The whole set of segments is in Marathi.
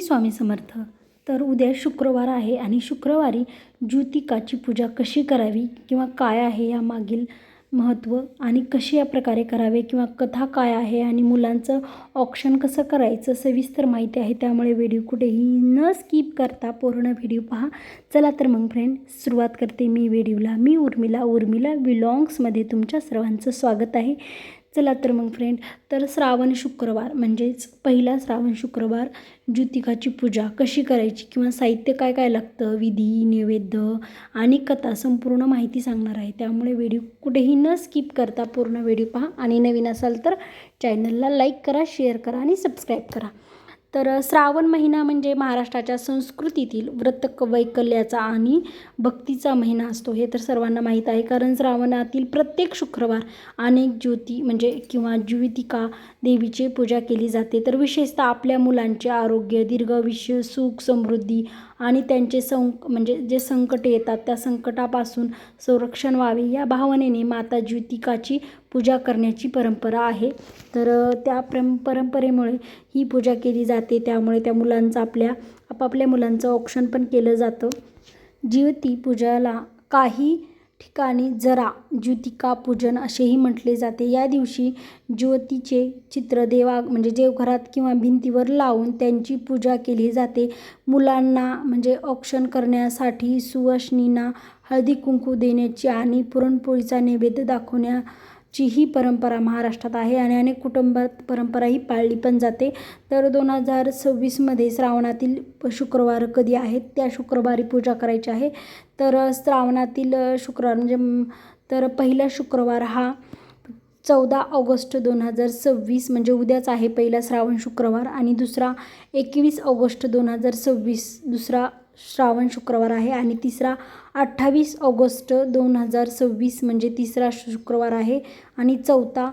स्वामी समर्थ. तर उद्या शुक्रवार आहे आणि शुक्रवारी ज्योतिकाची पूजा कशी करावी किंवा काय आहे यामागील महत्त्व आणि कशी या प्रकारे करावे किंवा कथा काय आहे आणि मुलांचं ऑप्शन कसं करायचं सविस्तर माहिती आहे. त्यामुळे व्हिडिओ कुठेही न स्किप करता पूर्ण व्हिडिओ पहा. चला तर मग फ्रेंड सुरुवात करते मी व्हिडिओला. मी उर्मिला व्लॉग्समध्ये तुमच्या सर्वांचं स्वागत आहे. चला तर मग फ्रेंड, तर श्रावण शुक्रवार म्हणजेच पहिला श्रावण शुक्रवार ज्योतिकाची पूजा कशी करायची किंवा साहित्य काय काय लागतं, विधी नैवेद्य आणि कथा संपूर्ण माहिती सांगणार आहे. त्यामुळे व्हिडिओ कुठेही न स्किप करता पूर्ण व्हिडिओ पहा आणि नवीन असाल तर चॅनलला लाईक करा, शेअर करा आणि सबस्क्राईब करा. तर श्रावण महिना म्हणजे महाराष्ट्राच्या संस्कृतीतील व्रत वैकल्याचा आणि भक्तीचा महिना असतो. हे तर सर्वांना माहीत आहे, कारण श्रावणातील प्रत्येक शुक्रवार अनेक ज्योती म्हणजे किंवा ज्योतिका देवीची पूजा केली जाते. तर विशेषतः आपल्या मुलांचे आरोग्य, दीर्घायुष्य, सुख समृद्धी आणि त्यांचे म्हणजे जे संकट येतात त्या संकटापासून संरक्षण व्हावे या भावनेने माता ज्योतिकाची पूजा करण्याची परंपरा आहे. तर त्या परंपरेमुळे ही पूजा केली जाते. त्यामुळे त्या मुलांचं आपापल्या मुलांचं औक्षण पण केलं जातं. ज्योती पूजाला काही ठिकाणी जरा ज्योतिका पूजन असेही म्हटले जाते. या दिवशी ज्योतीचे चित्र म्हणजे देवघरात किंवा भिंतीवर लावून त्यांची पूजा केली जाते. मुलांना म्हणजे औक्षण करण्यासाठी सुवासिनींना हळदी कुंकू देण्याची आणि पुरणपोळीचा नैवेद्य दाखवण्याची ही परंपरा महाराष्ट्रात आहे आणि अनेक कुटुंबात परंपरा ही पाळली पण जाते. तर 2026मध्ये श्रावणातील शुक्रवार कधी आहेत त्या शुक्रवारी पूजा करायची आहे. तर श्रावणातील शुक्रवार तर पहिला शुक्रवार हा 14 ऑगस्ट 2026 म्हणजे उद्याच आहे पहिला श्रावण शुक्रवार. आणि दुसरा 21 ऑगस्ट 2026 दुसरा श्रावण शुक्रवार आहे. आणि तिसरा 28 ऑगस्ट 2026 म्हणजे तिसरा शुक्रवार आहे. आणि चौथा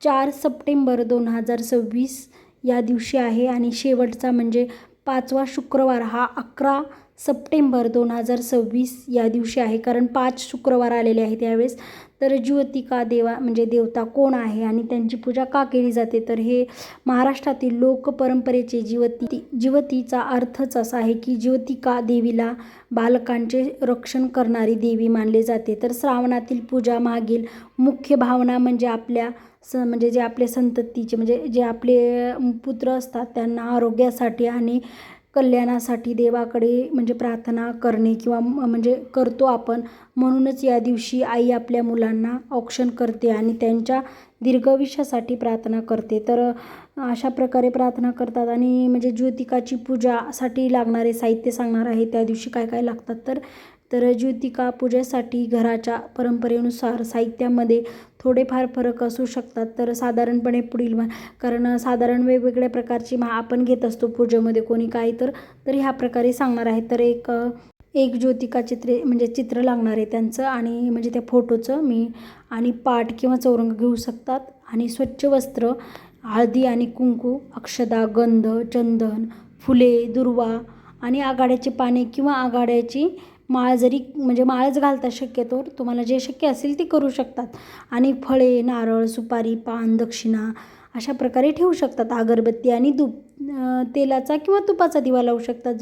4 सप्टेंबर 2026 या दिवशी आहे. आणि शेवटचा म्हणजे 5वा शुक्रवार हा 11 सप्टेंबर 2026 या दिवशी आहे, कारण 5 शुक्रवार आलेले आहेत यावेळेस. तर ज्योतिका म्हणजे देवता कोण आहे आणि त्यांची पूजा का केली जाते, तर हे महाराष्ट्रातील लोकपरंपरेचे ज्योतीचा अर्थच असा आहे की ज्योतिका देवीला बालकांचे रक्षण करणारी देवी मानले जाते. तर श्रावणातील पूजा मागील मुख्य भावना म्हणजे म्हणजे जे आपले संततीचे म्हणजे जे आपले पुत्र असतात त्यांना आरोग्यासाठी आणि कल्याणासाठी देवाकडे म्हणजे प्रार्थना करणे किंवा म्हणजे करतो आपण. म्हणूनच या दिवशी आई आपल्या मुलांना औक्षण करते आणि त्यांच्या दीर्घायुष्यासाठी प्रार्थना करते. तर अशा प्रकारे प्रार्थना करतात. आणि म्हणजे ज्योतिकाची पूजासाठी लागणारे साहित्य सांगणार आहे. त्या दिवशी काय काय लागतात तर ज्योतिका पूजेसाठी घराच्या परंपरेनुसार साहित्यामध्ये थोडेफार फरक असू शकतात. तर साधारणपणे कारण साधारण वेगवेगळ्या प्रकारची आपण घेत असतो पूजेमध्ये कोणी काही तर ह्या प्रकारे सांगणार आहे. तर एक ज्योतिका चित्र लागणार आहे त्यांचं आणि म्हणजे त्या फोटोचं आणि पाट किंवा चौरंग घेऊ शकतात. आणि स्वच्छ वस्त्र, हळदी आणि कुंकू, अक्षदा, गंध, चंदन, फुले, दुर्वा आणि आघाड्याची पाने किंवा आघाड्याची माळ म्हणजे माळच घालता शक्यतो तुम्हाला जे शक्य असेल ते करू शकतात. आणि फळे, नारळ, सुपारी, पान, दक्षिणा अशा प्रकारे ठेवू शकतात. अगरबत्ती आणि तेलाचा किंवा तुपाचा दिवा लावू शकतात.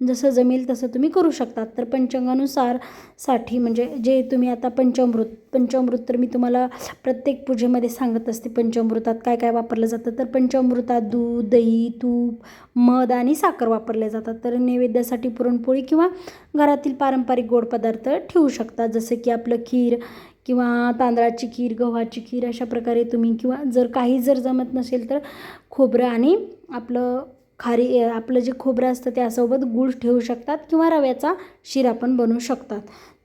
जसं जमेल तसं तुम्ही करू शकतात. तर पंचांगानुसार म्हणजे जे तुम्ही आता पंचामृत तर मी तुम्हाला प्रत्येक पूजेमध्ये सांगत असते पंचामृतात काय काय वापरलं जातं. तर पंचामृतात दूध, दही, तूप, मध आणि साखर वापरले जातात. तर नैवेद्यासाठी पुरणपोळी किंवा घरातील पारंपरिक गोड पदार्थ ठेवू शकतात, जसं की आपलं खीर किंवा तांदळाची खीर, गव्हाची खीर अशा प्रकारे तुम्ही किंवा जर जमत नसेल तर खोबरं आणि आपलं जे खोबरं असतं त्यासोबत गूळ ठेवू शकतात किंवा रव्याचा शिरा पण बनवू शकतात.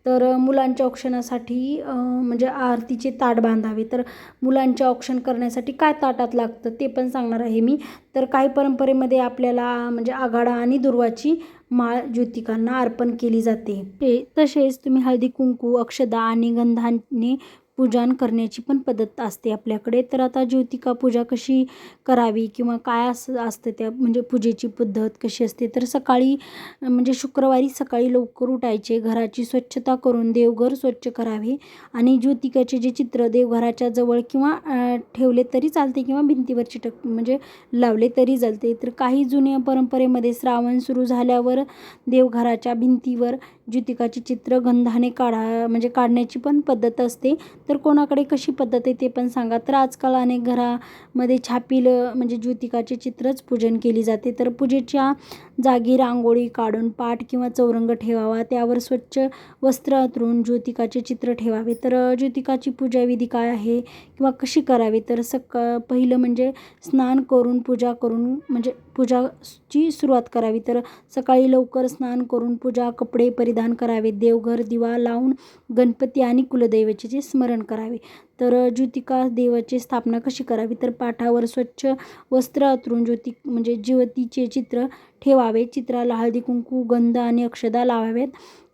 तर मुलांच्या औक्षणासाठी म्हणजे आरतीचे ताट बांधावे. तर मुलांचे औक्षण करण्यासाठी काय ताटात लागतं ते पण सांगणार आहे मी. तर काही परंपरेमध्ये आपल्याला म्हणजे आघाडा आणि दुर्वाची माळ ज्योतिकांना अर्पण केली जाते. तसेच तुम्ही हळदी कुंकू, अक्षदा आणि गंधाने पूजन करण्याची पण पद्धत असते आपल्याकडे. तर आता ज्योतिका पूजा कशी करावी किंवा काय असतं त्या म्हणजे पूजेची पद्धत कशी असते. तर सकाळी म्हणजे शुक्रवारी सकाळी लवकर उठायचे, घराची स्वच्छता करून देवघर स्वच्छ करावे आणि ज्योतिकाचे जे चित्र देवघराच्या जवळ किंवा ठेवले तरी चालते किंवा भिंतीवर म्हणजे लावले तरी चालते. तर काही जुन्या परंपरेमध्ये श्रावण सुरू झाल्यावर देवघराच्या भिंतीवर ज्योतिकाचे चित्र गंधाने म्हणजे काढण्याची पण पद्धत असते. तर कोणाकडे कशी पद्धत आहे ते पण सांगा. तर आजकाल अनेक घरामध्ये छापील म्हणजे ज्योतिकाचे चित्रच पूजन केली जाते. तर पूजेच्या जागी रांगोळी काढून पाट किंवा चौरंग ठेवावा, त्यावर स्वच्छ वस्त्र अंथरून ज्योतिकाचे चित्र ठेवावे. तर ज्योतिकाची पूजाविधी काय आहे किंवा कशी करावी. तर पहिलं म्हणजे स्नान करून पूजा करून म्हणजे पूजाची सुरुवात करावी. तर सकाळी लवकर स्नान करून पूजा कपडे परिधान करावे, देवघर दिवा लावून गणपती आणि कुलदैवतेचे स्मरण करावे. तर ज्योतिका देवाची स्थापना कशी करावी. तर पाठावर स्वच्छ वस्त्र अंथरून म्हणजे ज्योतीचे चित्र ठेवावे. चित्राला हळदी कुंकू गंध आणि अक्षदा लावाव्यात.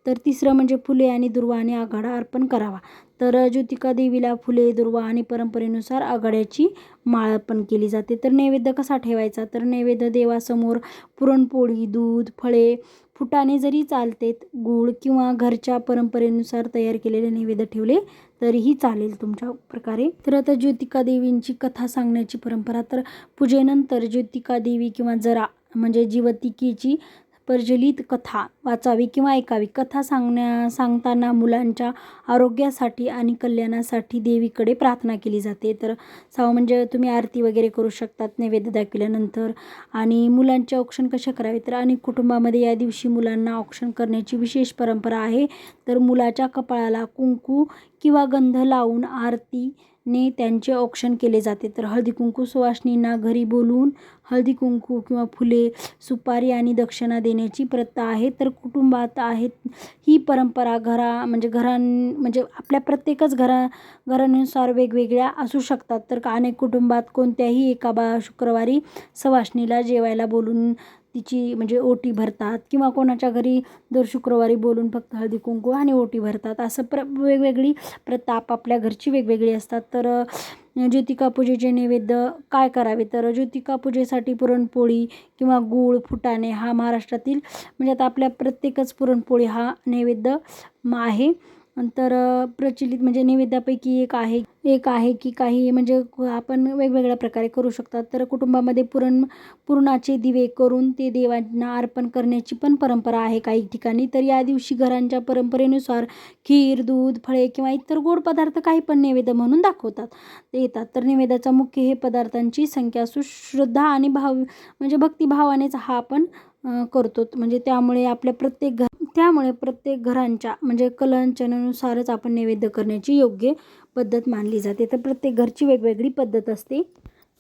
तर तिसरं म्हणजे फुले आणि दुर्वा आणि आघाडा अर्पण करावा. तर ज्योतिका देवीला फुले दुर्वा आणि परंपरेनुसार आघाड्याची माळ अर्पण केली जाते. तर नैवेद्य कसा ठेवायचा. तर नैवेद्य देवासमोर पुरणपोळी दूध फळे फुटाणे जरी चालतेत, गूळ किंवा घरच्या परंपरेनुसार तयार केलेले नैवेद्य ठेवले तरीही चालेल तुमच्या प्रकारे. तर आता ज्योतिका देवींची कथा सांगण्याची परंपरा. तर पूजेनंतर ज्योतिका देवी किंवा जरा म्हणजे जीवतिकेची प्रज्वलित कथा वाचावी किंवा ऐकावी. कथा सांगताना मुलांच्या आरोग्यासाठी आणि कल्याणासाठी देवीकडे प्रार्थना केली जाते. तर म्हणजे तुम्ही आरती वगैरे करू शकतात नैवेद्य दाखवल्यानंतर. आणि मुलांचे औक्षण कसे करावे. तर अनेक कुटुंबामध्ये या दिवशी मुलांना औक्षण करण्याची विशेष परंपरा आहे. तर मुलाच्या कपाळाला कुंकू किंवा गंध लावून आरतीने त्यांचे औक्षण केले जाते. तर हळदी कुंकू सुवासिनींना घरी बोलवून हळदी कुंकू किंवा फुले सुपारी आणि दक्षिणा देण्याची प्रथा आहे. तर कुटुंबात आहेत ही परंपरा म्हणजे आपल्या प्रत्येकच घरानुसार वेगवेगळ्या असू शकतात. तर अनेक कुटुंबात कोणत्याही एका शुक्रवारी सुवासिनीला जेवायला बोलून तिची म्हणजे ओटी भरतात किंवा कोणाच्या घरी दर शुक्रवारी बोलून फक्त हळदी कुंकू आणि ओटी भरतात. असं वेगवेगळी प्रथा आपापल्या घरची वेगवेगळी असतात. तर ज्योतिका पूजेचे नैवेद्य काय करावे. तर ज्योतिका पूजेसाठी पुरणपोळी किंवा गूळ फुटाणे हा महाराष्ट्रातील म्हणजे आता आपल्या प्रत्येकच पुरणपोळी हा नैवेद्य आहे. तर प्रचलित म्हणजे नैवेद्यापैकी एक आहे की काही म्हणजे आपण वेगवेगळ्या प्रकारे करू शकतात. तर कुटुंबामध्ये पुरणाचे दिवे करून ते देवांना अर्पण करण्याची पण परंपरा आहे काही ठिकाणी. तर या दिवशी घरांच्या परंपरेनुसार खीर दूध फळे किंवा इतर गोड पदार्थ काही पण नैवेद्य म्हणून येतात. तर नैवेद्याचा मुख्य हे पदार्थांची संख्या श्रद्धा आणि म्हणजे भक्तिभावानेच हा आपण करतो. म्हणजे त्यामुळे प्रत्येक घरांच्या म्हणजे कलांचनानुसारच आपण नैवेद्य करण्याची योग्य पद्धत मानली जाते. तर प्रत्येक घरची वेगवेगळी पद्धत असते.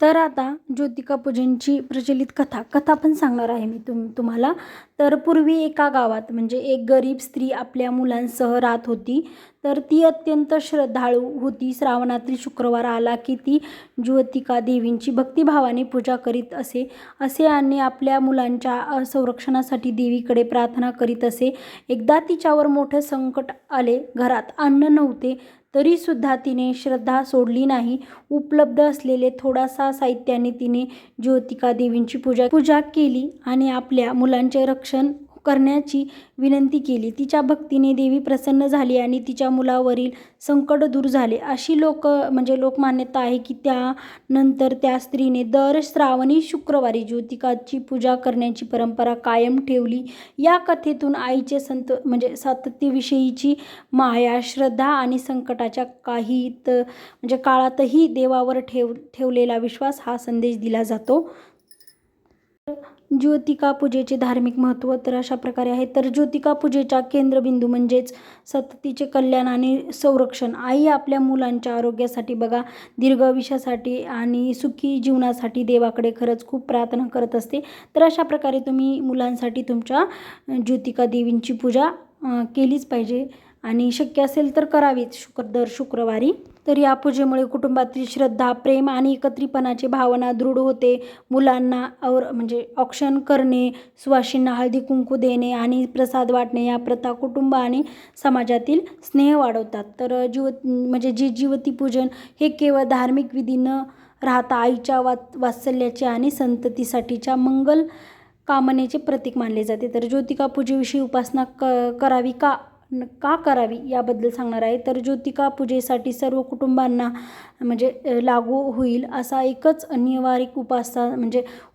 तर आता ज्योतिका पूजनची प्रचलित कथा पण सांगणार आहे मी तुम्हाला. तर पूर्वी एका गावात म्हणजे एक गरीब स्त्री आपल्या मुलांसह राहत होती. तर ती अत्यंत श्रद्धाळू होती. श्रावणातील शुक्रवार आला की ती ज्योतिका देवींची भक्तिभावाने पूजा करीत असे आणि आपल्या मुलांच्या संरक्षणासाठी देवीकडे प्रार्थना करीत असे. एकदा तिच्यावर मोठे संकट आले. घरात अन्न नव्हते तरीसुद्धा तिने श्रद्धा सोडली नाही. उपलब्ध असलेले थोडासा साहित्याने तिने ज्योतिका देवींची पूजा केली आणि आपल्या मुलांचे रक्षण करण्याची विनंती केली. तिच्या भक्तीने देवी प्रसन्न झाली आणि तिच्या मुलावरील संकट दूर झाले अशी लोकमान्यता आहे की त्यानंतर त्या स्त्रीने दर श्रावणी शुक्रवारी ज्योतिकाची पूजा करण्याची परंपरा कायम ठेवली. या कथेतून आईचे सातत्यविषयीची माया श्रद्धा आणि संकटाच्या काळातही देवावर ठेवलेला विश्वास हा संदेश दिला जातो. ज्योतिका पूजेचे धार्मिक महत्त्व तर अशा प्रकारे आहे. तर ज्योतिका पूजेचा केंद्रबिंदू म्हणजेच सततीचे कल्याण आणि संरक्षण. आई आपल्या मुलांच्या आरोग्यासाठी दीर्घायुष्यासाठी आणि सुखी जीवनासाठी देवाकडे खरंच खूप प्रार्थना करत असते. तर अशा प्रकारे तुम्ही मुलांसाठी तुमच्या ज्योतिका देवींची पूजा केलीच पाहिजे आणि शक्य असेल तर करावीच दर शुक्रवारी. तर या पूजेमुळे कुटुंबातील श्रद्धा, प्रेम आणि एकत्रीपणाची भावना दृढ होते. मुलांना म्हणजे औक्षण करणे, सुवासिनींना हळदी कुंकू देणे आणि प्रसाद वाटणे या प्रथा कुटुंब आणि समाजातील स्नेह वाढवतात. तर म्हणजे जीवती पूजन हे केवळ धार्मिक विधी न राहता आईच्या वात्सल्याचे आणि संततीसाठीच्या मंगल कामनेचे प्रतीक मानले जाते. तर ज्योतिका पूजेविषयी उपासना करावी का करावी याबद्दल सांगणार आहे. तर ज्योतिका पूजेसाठी सर्व कुटुंबांना म्हणजे लागू होईल असा एकच नियमारिक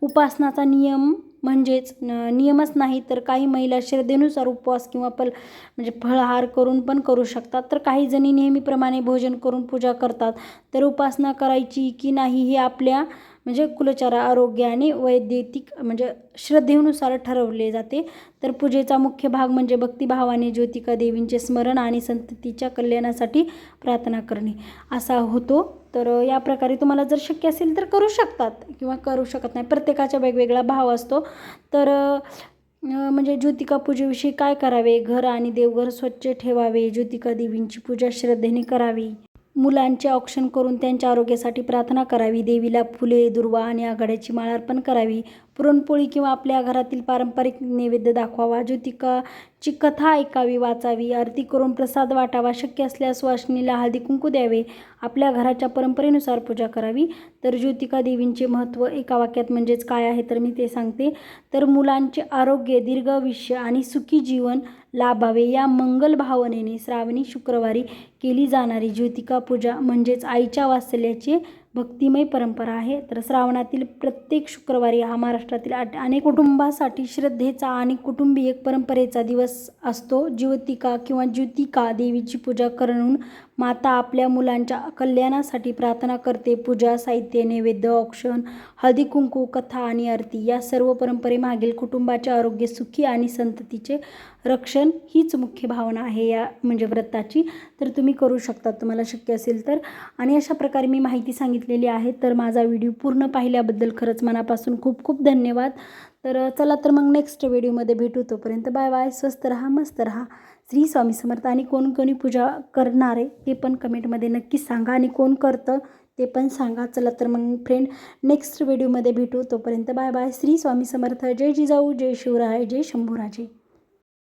उपासनाचा नियम म्हणजेच नियमच नाही, तर काही महिला श्रद्धेनुसार उपवास किंवा म्हणजे फळाहार करून पण करू शकतात. तर काही जणी नेहमीप्रमाणे भोजन करून पूजा करतात. तर उपासना करायची की नाही हे आपल्या म्हणजे कुलचार, आरोग्य आणि वैयक्तिक म्हणजे श्रद्धेनुसार ठरवले जाते. तर पूजेचा मुख्य भाग म्हणजे भक्तिभावाने ज्योतिका देवींचे स्मरण आणि संततीच्या कल्याणासाठी प्रार्थना करणे असा होतो. तर या प्रकारे तुम्हाला जर शक्य असेल तर करू शकतात किंवा करू शकत नाही, प्रत्येकाचा वेगवेगळा भाव असतो. तर म्हणजे ज्योतिका पूजेविषयी काय करावे, घर आणि देवघर स्वच्छ ठेवावे, ज्योतिका देवींची पूजा श्रद्धेने करावी, मुलांचे औक्षण करून त्यांच्या आरोग्यासाठी प्रार्थना करावी, देवीला फुले, दुर्वा आणि आघाड्याची माळ अर्पण करावी, पुरणपोळी किंवा आपल्या घरातील पारंपरिक नैवेद्य दाखवावा, ज्योतिकाची कथा ऐकावी, वाचावी, आरती करून प्रसाद वाटावा, शक्य असल्यास सुवासिनीला हळदी कुंकू द्यावे, आपल्या घराच्या परंपरेनुसार पूजा करावी. तर ज्योतिका देवींचे महत्त्व एका वाक्यात म्हणजेच काय आहे तर मी ते सांगते. तर मुलांचे आरोग्य, दीर्घायुष्य आणि सुखी जीवन लाभावे या मंगल भावनेने श्रावणी शुक्रवारी केली जाणारी ज्योतिका पूजा म्हणजेच आईच्या वात्सल्याची भक्तिमय परंपरा आहे. तर श्रावणातील प्रत्येक शुक्रवारी हा महाराष्ट्रातील अनेक कुटुंबासाठी श्रद्धेचा आणि कुटुंबीय परंपरेचा दिवस असतो. ज्योतिका किंवा ज्योतिका देवीची पूजा करून माता आपल्या मुलांच्या कल्याणासाठी प्रार्थना करते. पूजा, साहित्य, नैवेद्य, औक्षण, हळदी कुंकू, कथा आणि आरती या सर्व परंपरेमागील कुटुंबाचे आरोग्य, सुखी आणि संततीचे रक्षण हीच मुख्य भावना आहे या म्हणजे व्रताची. तर तुम्ही करू शकता तुम्हाला शक्य असेल तर. आणि अशा प्रकारे मी माहिती सांगितलेली आहे. तर माझा व्हिडिओ पूर्ण पाहिल्याबद्दल खरंच मनापासून खूप खूप धन्यवाद. तर चला तर मग नेक्स्ट व्हिडिओमध्ये भेटू. तोपर्यंत बाय बाय. स्वस्त राहा, मस्त राहा. श्री स्वामी समर्थ. आणि कोणी पूजा करणार आहे ते पण कमेंटमध्ये नक्कीच सांगा आणि कोण करतं ते पण सांगा. चला तर मग फ्रेंड नेक्स्ट व्हिडिओमध्ये भेटू. तोपर्यंत बाय बाय. श्री स्वामी समर्थ. जय जिजाऊ, जय शिवराय, जय शंभूराजे.